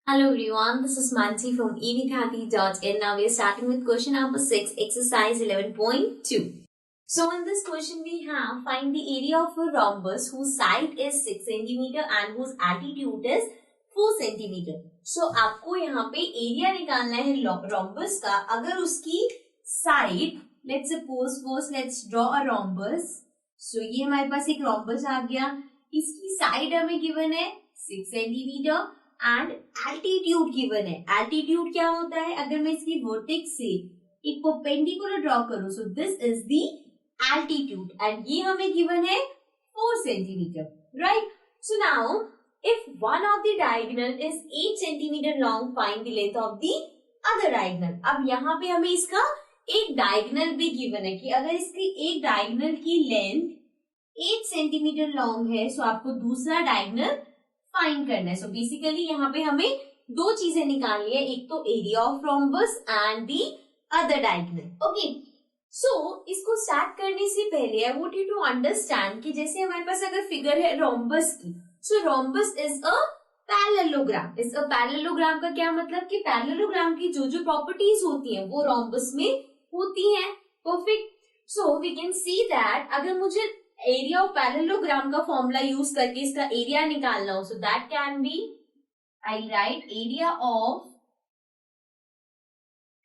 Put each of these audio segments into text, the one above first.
Hello everyone, this is Mansi from evikhati.in. Now we are starting with question number 6, exercise 11.2. So in this question we have find the area of a rhombus whose side is 6 cm and whose altitude is 4 cm. So आपको यहाँ पे area निकालना है rhombus का. अगर उसकी side, let's suppose first let's draw a rhombus. So ये हमारे पास एक rhombus आ गया. इसकी साइड हमें given है 6 cm. एंड एल्टीट्यूड गिवन है. एल्टीट्यूड क्या होता है? अगर मैं इसकी वर्टेक्स से एक परपेंडिकुलर ड्रॉ करूं, सो this is the altitude and ये हमें गिवन है 4 centimetre, right? So now if one of the diagonal is 8 centimetre long, find the length of the other diagonal. अब यहाँ पे हमें इसका एक डायगोनल भी गिवन है कि अगर इसकी एक डायगोनल की लेंथ 8 सेंटीमीटर लॉन्ग है, सो आपको दूसरा डायगोनल फाइंड करना है. सो बेसिकली यहाँ पे हमें दो चीजें निकालनी है, एक तो area of rhombus and the other diagonal. Okay, so इसको स्टार्ट करने से पहले I want you to understand कि जैसे हमारे पास अगर फिगर है रोम्बस की, so rhombus is a parallelogram. Is a parallelogram का क्या मतलब कि पैरेललोग्राम की जो जो प्रॉपर्टीज होती हैं वो रोम्बस में होती हैं. Perfect. So we can see that अगर मुझे एरिया ऑफ पैरेललोग्राम का फॉर्मूला यूज करके इसका एरिया निकालना हो, so that can be, I write area of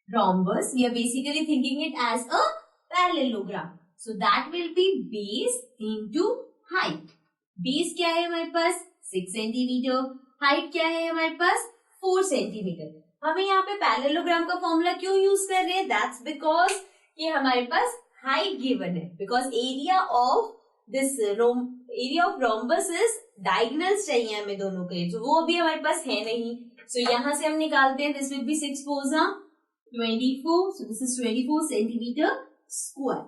rhombus. We are basically thinking it as a parallelogram. So that will be base into height. Base क्या है हमारे पास 6 centimetre, height क्या है हमारे पास 4 सेंटीमीटर. हमें यहाँ पे पैरेललोग्राम का फॉर्मूला क्यों यूज कर रहे हैं? दैट्स बिकॉज ये हमारे पास हाइट गिवन है. Because area of this area of rhombus is diagonals चाहिए हमें दोनों के, तो वो अभी हमारे पास है नहीं. सो यहाँ से हम निकालते हैं. This will be 6 4 24. So this is 24 centimetre square,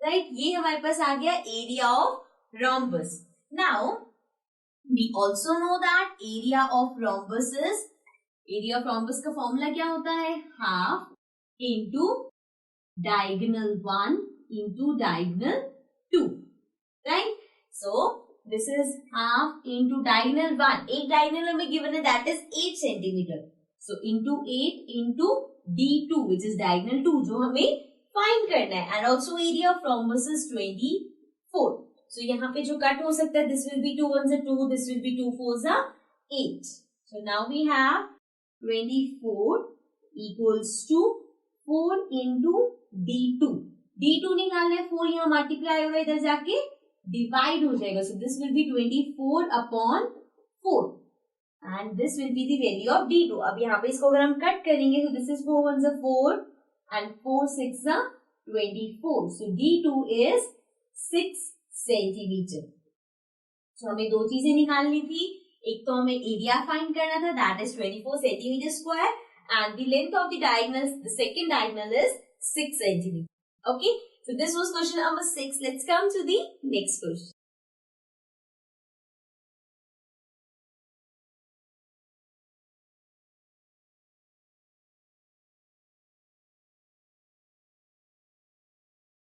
right? ये हमारे पास आ गया area of rhombus. Now we also know that area of rhombus is, area of rhombus का फॉर्मूला क्या होता है? Half into diagonal 1 into diagonal 2, right? So this is half into diagonal 1. एक डायगोनल हमें गिवन है that is 8 centimetre. So into 8 into D2 which is diagonal 2 जो हमें find करना है. And also area of rhombus is 24. सो यहाँ पे जो कट हो सकता है, this will be 2 1s 2, this will be 2 4s 8. So now we have 24 equals to 4 into D2. D2 निकालना है, 4 यहाँ मल्टीप्लाई होगा, इधर जाके डिवाइड हो जाएगा. So this will B 24 upon 4 and this will be the value of D2. अब यहाँ पे इसको अगर हम कट करेंगे तो this is 4 1s 4 and 4 6s 24. So D2 is 6 centimetre. So हमें दो चीजें निकालनी थी. एक तो हमें एरिया फाइंड करना था, that is 24 centimetre square, and the length of the diagonal, the second diagonal is 6 centimeter. Okay, so this was question number 6. Let's come to the next question.